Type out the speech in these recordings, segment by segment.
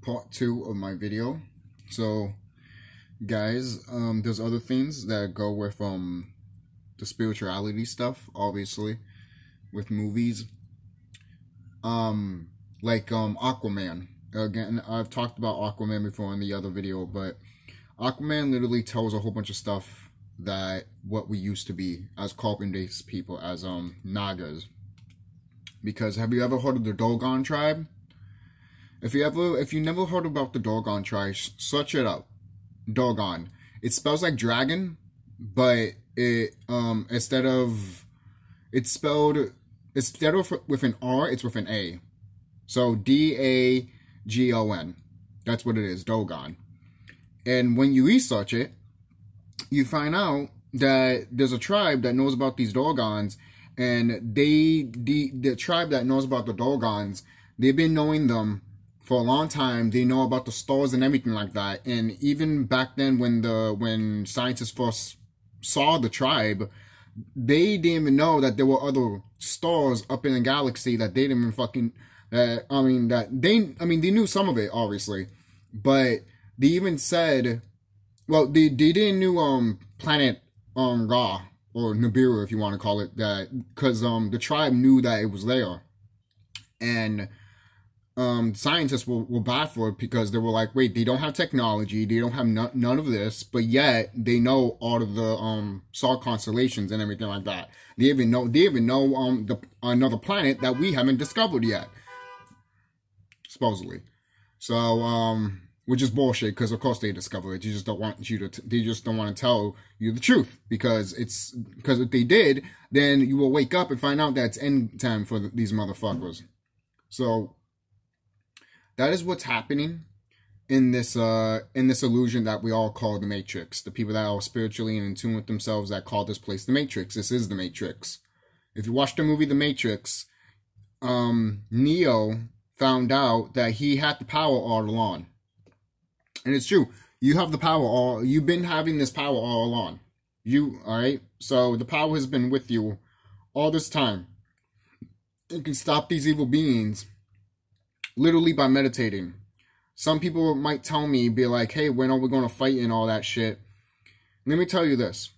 part 2 of my video. So, guys, there's other things that go with the spirituality stuff, obviously, with movies. Like Aquaman. Again, I've talked about Aquaman before in the other video, but Aquaman literally tells a whole bunch of stuff that what we used to be as carbon-based people, as Nagas. Because have you ever heard of the Dogon tribe? If you never heard about the Dogon tribe, search it up. Dogon. It spells like dragon, but it instead of with an R, it's with an A. So D-A-G-O-N. That's what it is, Dogon. And when you research it, you find out that there's a tribe that knows about these Dogons, and the tribe that knows about the Dogons, they've been knowing them for a long time. They know about the stars and everything like that. And even back then, when scientists first saw the tribe, they didn't even know that there were other stars up in the galaxy that they didn't even fucking. They knew some of it, obviously, but they even said, well, they didn't know planet Ra, or Nibiru, if you want to call it that, because the tribe knew that it was there, and scientists were bad for it because they were like, wait, they don't have technology, they don't have none of this, but yet they know all of the star constellations and everything like that. They even know another planet that we haven't discovered yet, supposedly. So which is bullshit, because of course they discover it. They just don't want to tell you the truth, because if they did, then you will wake up and find out that it's end time for these motherfuckers. So that is what's happening in this illusion that we all call the Matrix. The people that are spiritually in tune with themselves that call this place the Matrix. This is the Matrix. If you watch the movie The Matrix, Neo found out that he had the power all along. And it's true. You have the power you've been having this power all along. Alright? So the power has been with you all this time. You can stop these evil beings literally by meditating. Some people might tell me, be like, hey, when are we going to fight and all that shit? Let me tell you this.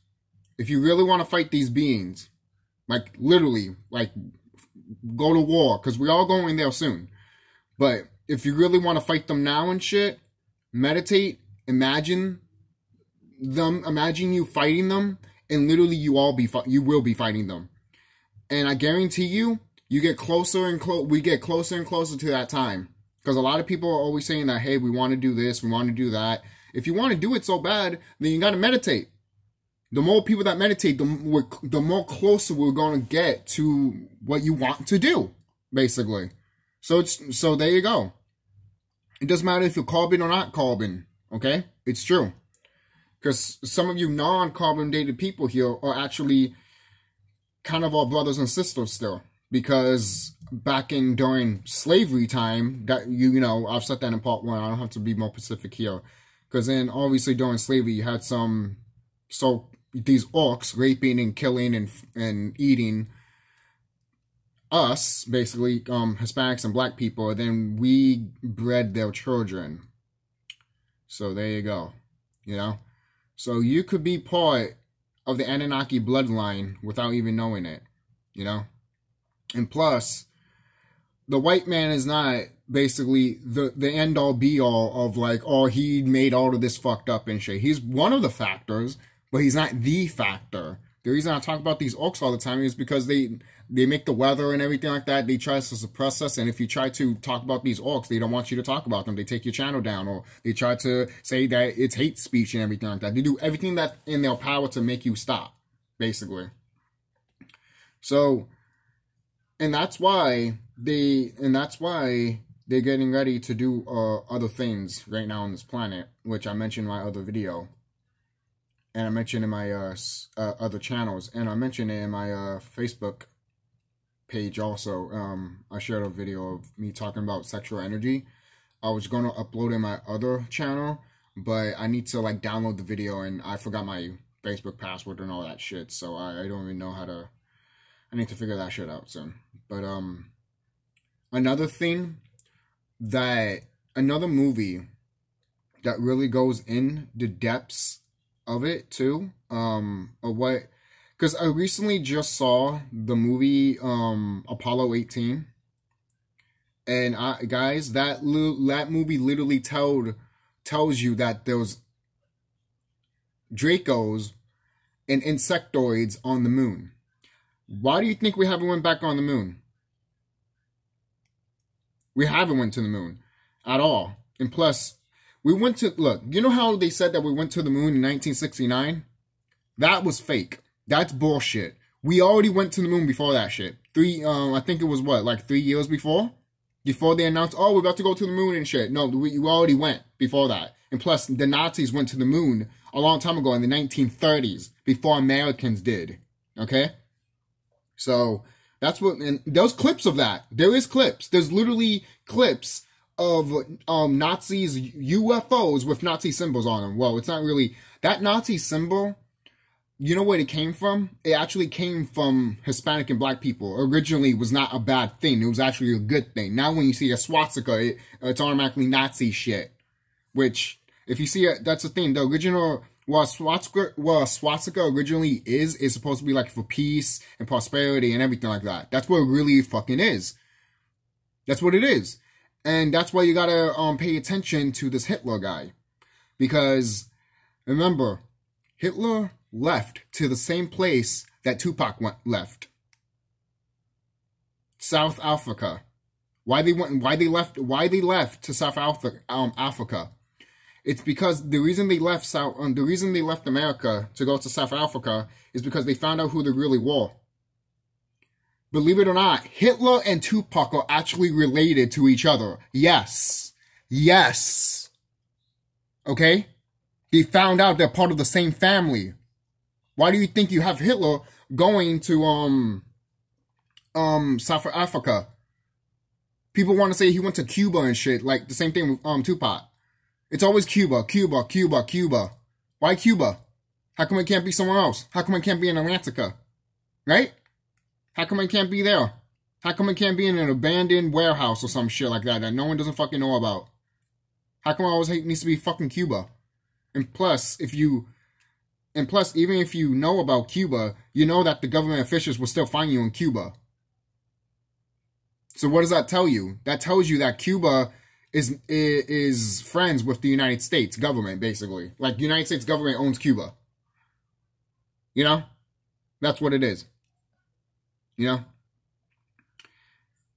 If you really want to fight these beings, like literally, like go to war, because we're all going there soon. But if you really want to fight them now and shit, meditate, imagine you fighting them, and literally you will be fighting them. And I guarantee you, we get closer and closer to that time. Because a lot of people are always saying that, hey, we want to do this, we want to do that. If you want to do it so bad, then you got to meditate. The more people that meditate, the more closer we're going to get to what you want to do, basically. So there you go. It doesn't matter if you're carbon or not carbon, okay? It's true. Because some of you non-carbon dated people here are actually kind of our brothers and sisters still. Because during slavery time, that you know, I've said that in part 1. I don't have to be more specific here. Because then, obviously, during slavery, you had these orcs raping and killing and eating us, basically, Hispanics and black people, and then we bred their children. So there you go, you know? So you could be part of the Anunnaki bloodline without even knowing it, you know? And plus, the white man is not basically the end-all be-all of like, oh, he made all of this fucked up and shit. He's one of the factors, but he's not the factor. The reason I talk about these orcs all the time is because they make the weather and everything like that. They try to suppress us, and if you try to talk about these orcs, they don't want you to talk about them. They take your channel down, or they try to say that it's hate speech and everything like that. They do everything that's in their power to make you stop, basically. So, and that's why they're getting ready to do other things right now on this planet, which I mentioned in my other video. And I mentioned in my other channels, and I mentioned it in my Facebook page also. I shared a video of me talking about sexual energy. I was going to upload in my other channel, but I need to like download the video, and I forgot my Facebook password and all that shit, so I don't even know how to. I need to figure that shit out soon. But another thing that another movie that really goes in the depths of it too. Of what, because I recently just saw the movie Apollo 18, and guys, that movie literally tells you that there's Dracos and insectoids on the moon. Why do you think we haven't went back on the moon? We haven't went to the moon at all. And plus, we went to, look, you know how they said that we went to the moon in 1969? That was fake. That's bullshit. We already went to the moon before that shit. I think it was what, like 3 years before? Before they announced, oh, we're about to go to the moon and shit. No, we already went before that. And plus, the Nazis went to the moon a long time ago in the 1930s, before Americans did. Okay? So, that's what, and there's clips of that. There is clips. There's literally clips of Nazis, UFOs with Nazi symbols on them. Well, it's not really, that Nazi symbol, you know where it came from? It actually came from Hispanic and black people. Originally, it was not a bad thing. It was actually a good thing. Now, when you see a swastika, it's automatically Nazi shit. Which, if you see it, that's the thing. The original, what a swastika originally is supposed to be like for peace and prosperity and everything like that. That's what it really fucking is. That's what it is. And that's why you gotta pay attention to this Hitler guy. Because, remember, Hitler left to the same place that Tupac left. South Africa. Why they left to South Africa? It's because the reason they left America to go to South Africa is because they found out who they really were. Believe it or not, Hitler and Tupac are actually related to each other. Yes. Yes. Okay? They found out they're part of the same family. Why do you think you have Hitler going to South Africa? People want to say he went to Cuba and shit, like the same thing with Tupac. It's always Cuba, Cuba, Cuba, Cuba. Why Cuba? How come it can't be somewhere else? How come it can't be in Atlantica? Right? How come it can't be there? How come it can't be in an abandoned warehouse or some shit like that no one doesn't fucking know about? How come it always needs to be fucking Cuba? And plus, even if you know about Cuba, you know that the government officials will still find you in Cuba. So what does that tell you? That tells you that Cuba is friends with the United States government, basically. Like, the United States government owns Cuba. You know? That's what it is. You know?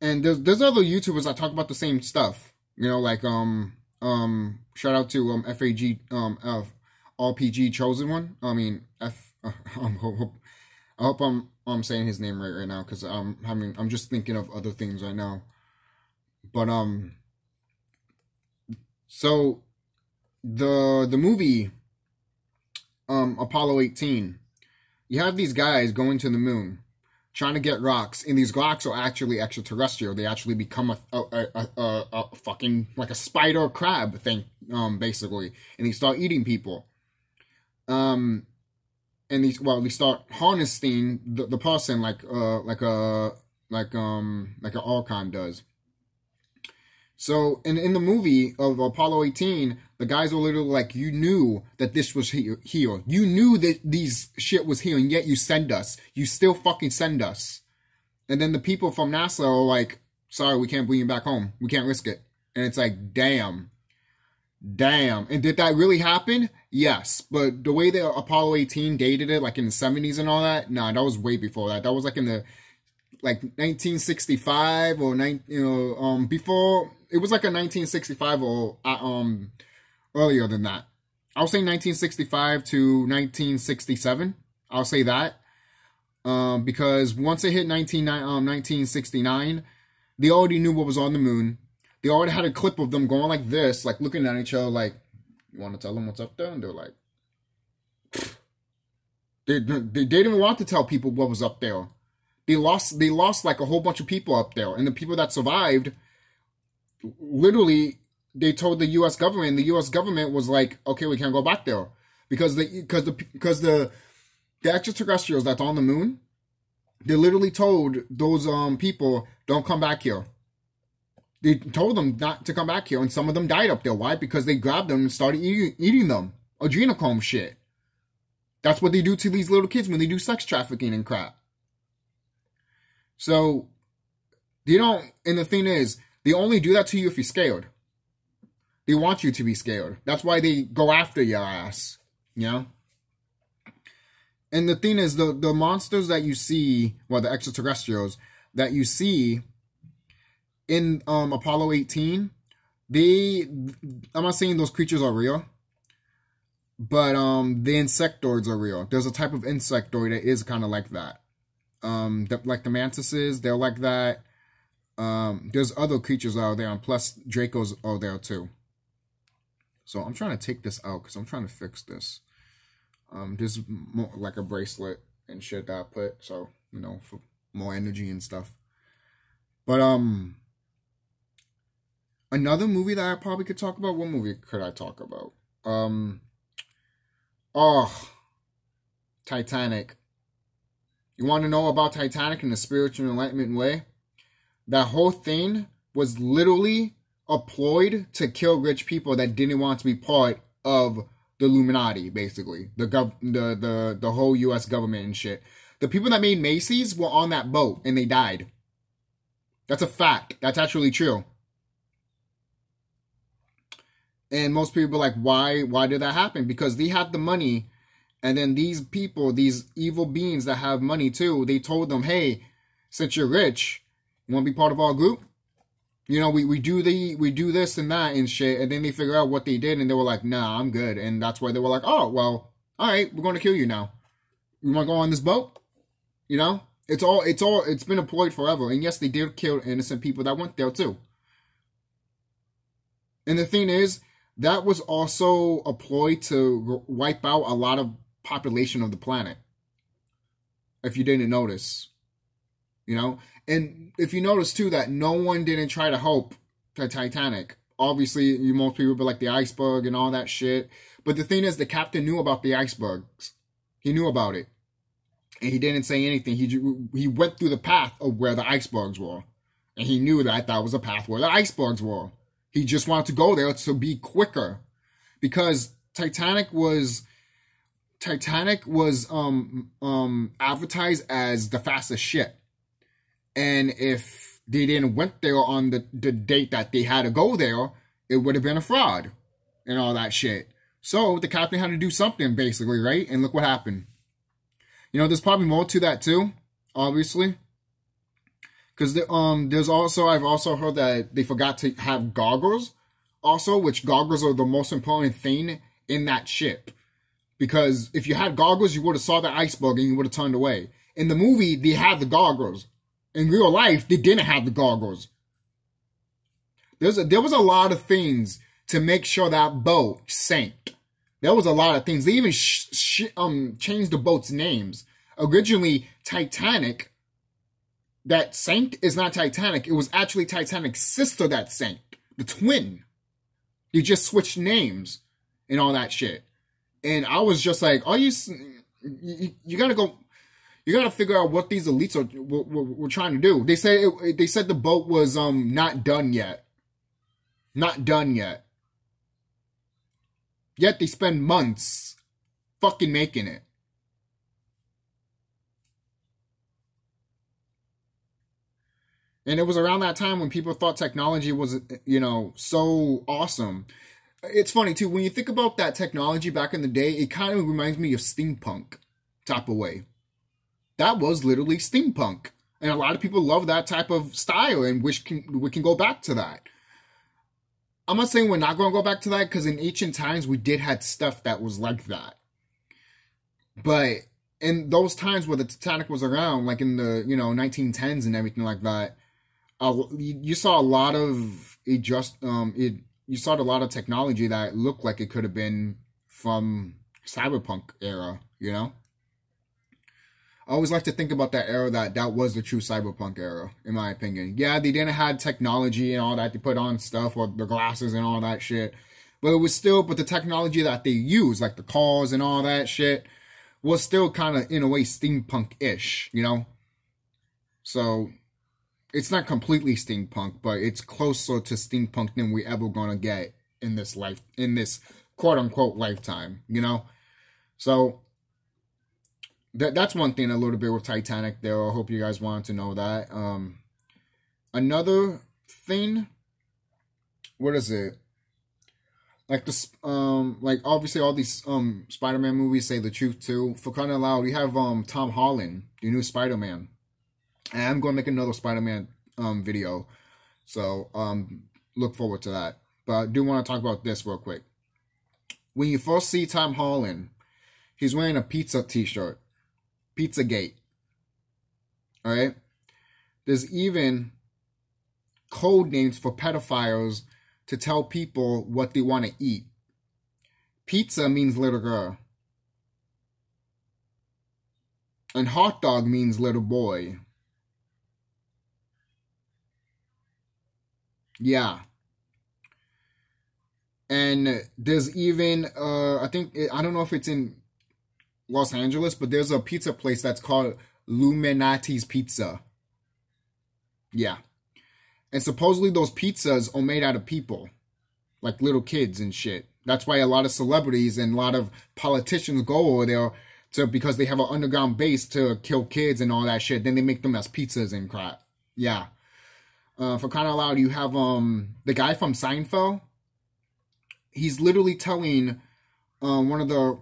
And there's other YouTubers that talk about the same stuff. You know, like, shout out to, FAG, RPG Chosen One. I mean, I hope I'm saying his name right now, because I'm just thinking of other things right now. But, so, the movie, Apollo 18, you have these guys going to the moon, trying to get rocks, and these rocks are actually extraterrestrial. They actually become a fucking, like a spider crab thing, basically, and they start eating people. And they start harnessing the person like an Archon does. So in the movie of Apollo 18, the guys were literally like, you knew that this was here. You knew that these shit was here, and yet you send us. You still fucking send us. And then the people from NASA are like, sorry, we can't bring you back home. We can't risk it. And it's like, damn. And did that really happen? Yes. But the way that Apollo 18 dated it, like in the 70s and all that, nah, that was way before that. That was like in the 1965 or before. It was like a 1965 or earlier than that. I'll say 1965 to 1967. I'll say that. Because once it hit 1969, they already knew what was on the moon. They already had a clip of them going like this, like looking at each other like, you want to tell them what's up there? And they're like, they didn't want to tell people what was up there. They lost like a whole bunch of people up there. And the people that survived, literally, they told the U.S. government, and the U.S. government was like, okay, we can't go back there. Because the extraterrestrials that's on the moon, they literally told those people, don't come back here. They told them not to come back here, and some of them died up there. Why? Because they grabbed them and started eating them. Adrenochrome shit. That's what they do to these little kids when they do sex trafficking and crap. So, they don't, and the thing is, they only do that to you if you're scared. They want you to be scared. That's why they go after your ass, you know? And the thing is, the monsters that you see, well, the extraterrestrials that you see in Apollo 18, I'm not saying those creatures are real, but the insectoids are real. There's a type of insectoid that is kind of like that. Like the mantises, they're like that. There's other creatures out there, and plus Dracos are there too. So I'm trying to take this out because I'm trying to fix this. This is more like a bracelet and shit that I put, so you know, for more energy and stuff. But another movie that I probably could talk about. What movie could I talk about? Titanic. You want to know about Titanic in the spiritual enlightenment way? That whole thing was literally a ploy to kill rich people that didn't want to be part of the Illuminati, basically. The whole U.S. government and shit. The people that made Macy's were on that boat and they died. That's a fact. That's actually true. And most people are like, why did that happen? Because they had the money, and then these people, these evil beings that have money too, they told them, hey, since you're rich, you want to be part of our group? You know, we do this and that and shit, and then they figure out what they did, and they were like, nah, I'm good. And that's why they were like, oh, well, all right, we're going to kill you now. You want to go on this boat? You know? It's been employed forever. And yes, they did kill innocent people that went there too. And the thing is, that was also a ploy to wipe out a lot of population of the planet. If you didn't notice. You know? And if you notice too that no one didn't try to help the Titanic. Obviously, most people be like the iceberg and all that shit. But the thing is, the captain knew about the icebergs. He knew about it. And he didn't say anything. He went through the path of where the icebergs were. And he knew that was a path where the icebergs were. He just wanted to go there to be quicker. Because Titanic was advertised as the fastest ship. And if they didn't went there on the date that they had to go there, it would have been a fraud and all that shit. So the captain had to do something, basically, right? And look what happened. You know, there's probably more to that too, obviously. Because I've also heard that they forgot to have goggles, also, which goggles are the most important thing in that ship. Because if you had goggles, you would have saw the iceberg and you would have turned away. In the movie, they had the goggles. In real life, they didn't have the goggles. There was a lot of things to make sure that boat sank. There was a lot of things. They even changed the boat's names. Originally, Titanic, that sank, is not Titanic. It was actually Titanic's sister that sank. The twin. They just switched names and all that shit. And I was just like, you gotta go... You gotta figure out what these elites were trying to do. They said the boat was not done yet. Not done yet. Yet they spend months fucking making it. And it was around that time when people thought technology was, you know, so awesome. It's funny too, when you think about that technology back in the day, it kind of reminds me of steampunk type of way. That was literally steampunk. And a lot of people love that type of style and we can go back to that. I'm not saying we're not going to go back to that because in ancient times we did have stuff that was like that. But in those times where the Titanic was around, like in the, you know, 1910s and everything like that, you saw a lot of you saw a lot of technology that looked like it could have been from cyberpunk era, you know? I always like to think about that era that was the true cyberpunk era, in my opinion. Yeah, they didn't have technology and all that. They put on stuff or the glasses and all that shit. But it was still, but the technology that they used, like the cars and all that shit, was still kind of, in a way, steampunk-ish, you know? So, it's not completely steampunk, but it's closer to steampunk than we ever gonna get in this life, in this quote unquote lifetime, you know? So that's one thing a little bit with Titanic there. I hope you guys wanted to know that. Another thing, what is it? Like this, like obviously all these Spider-Man movies say the truth too. For crying out loud, we have Tom Holland, the new Spider-Man. And I'm going to make another Spider-Man video. So look forward to that. But I do want to talk about this real quick. When you first see Tom Holland, he's wearing a pizza t-shirt. Pizzagate. Alright? There's even code names for pedophiles to tell people what they want to eat. Pizza means little girl. And hot dog means little boy. Yeah. And there's even, I don't know if it's in Los Angeles, but there's a pizza place that's called Illuminati's Pizza. Yeah. And supposedly those pizzas are made out of people. Like little kids and shit. That's why a lot of celebrities and a lot of politicians go over there because they have an underground base to kill kids and all that shit. Then they make them as pizzas and crap. Yeah. For crying out loud, you have the guy from Seinfeld. He's literally telling one of the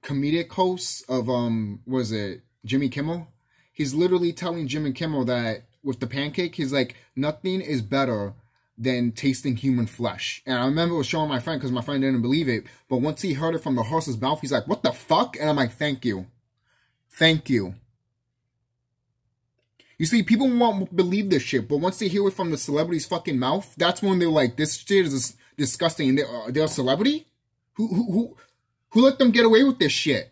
comedic hosts of what is it, Jimmy Kimmel? He's literally telling Jimmy Kimmel that with the pancake, he's like, nothing is better than tasting human flesh. And I remember it was showing my friend because my friend didn't believe it. But once he heard it from the horse's mouth, he's like, what the fuck? And I'm like, thank you. Thank you. You see, people won't believe this shit, but once they hear it from the celebrity's fucking mouth, that's when they're like, this shit is disgusting. They're a celebrity? Who let them get away with this shit?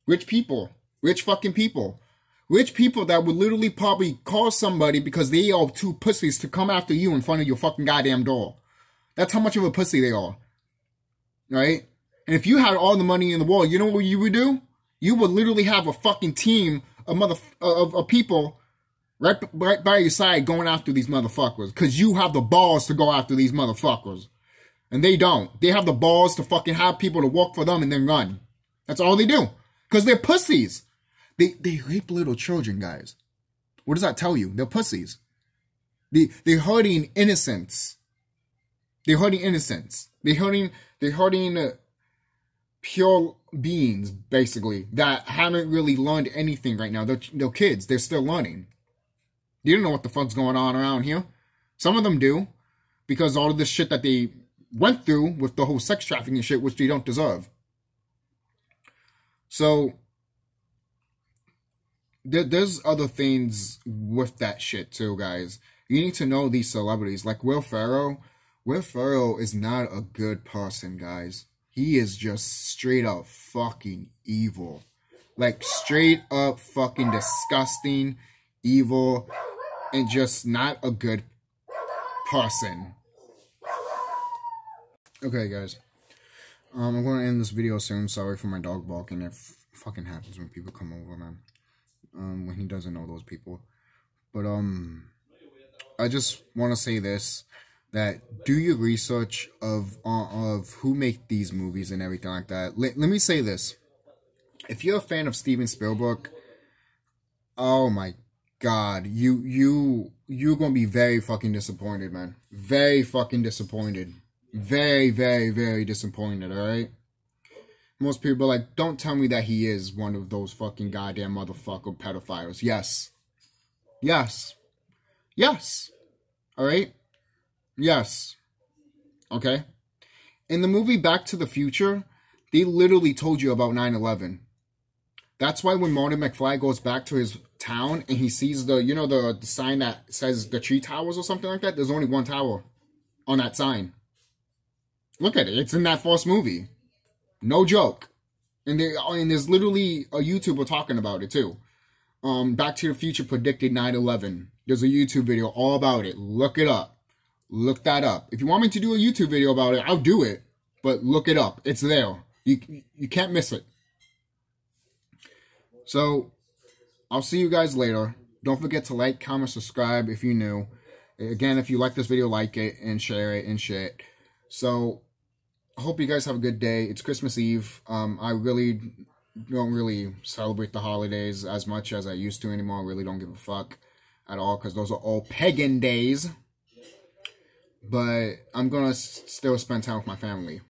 Rich people. Rich fucking people. Rich people that would literally probably call somebody because they are two pussies to come after you in front of your fucking goddamn door. That's how much of a pussy they are. Right? And if you had all the money in the world, you know what you would do? You would literally have a fucking team of people right by your side going after these motherfuckers. Because you have the balls to go after these motherfuckers. And they don't. They have the balls to fucking have people to work for them and then run. That's all they do. Because they're pussies. They rape little children, guys. What does that tell you? They're pussies. They're hurting innocence. They're hurting innocence. They're hurting pure beings, basically, that haven't really learned anything right now. They're kids. They're still learning. They don't know what the fuck's going on around here. Some of them do, because all of this shit that they went through with the whole sex trafficking shit, which they don't deserve. So there's other things with that shit too, guys. You need to know these celebrities. Like Will Ferrell. Will Ferrell is not a good person, guys. He is just straight up fucking evil. Like straight up fucking disgusting, evil, and just not a good person. Okay, guys. I'm going to end this video soon. Sorry for my dog barking. It fucking happens when people come over, man. When he doesn't know those people. But, I just want to say this. That do your research of who make these movies and everything like that. Let me say this. If you're a fan of Steven Spielberg, oh my God. You're going to be very fucking disappointed, man. Very fucking disappointed. Very, very, very disappointed, alright? Most people are like, don't tell me that he is one of those fucking goddamn motherfucker pedophiles. Yes. Yes. Yes. Alright? Yes. Okay? In the movie Back to the Future, they literally told you about 9/11. That's why when Marty McFly goes back to his town and he sees the, you know, the sign that says the tree towers or something like that, there's only one tower on that sign. Look at it. It's in that first movie. No joke. And there's literally a YouTuber talking about it too. Back to the Future predicted 9/11. There's a YouTube video all about it. Look it up. Look that up. If you want me to do a YouTube video about it, I'll do it. But look it up. It's there. You can't miss it. So, I'll see you guys later. Don't forget to like, comment, subscribe if you're new. Again, if you like this video, like it and share it and shit. So, I hope you guys have a good day. It's Christmas Eve. I really don't really celebrate the holidays as much as I used to anymore. I really don't give a fuck at all because those are all pagan days. But I'm going to still spend time with my family.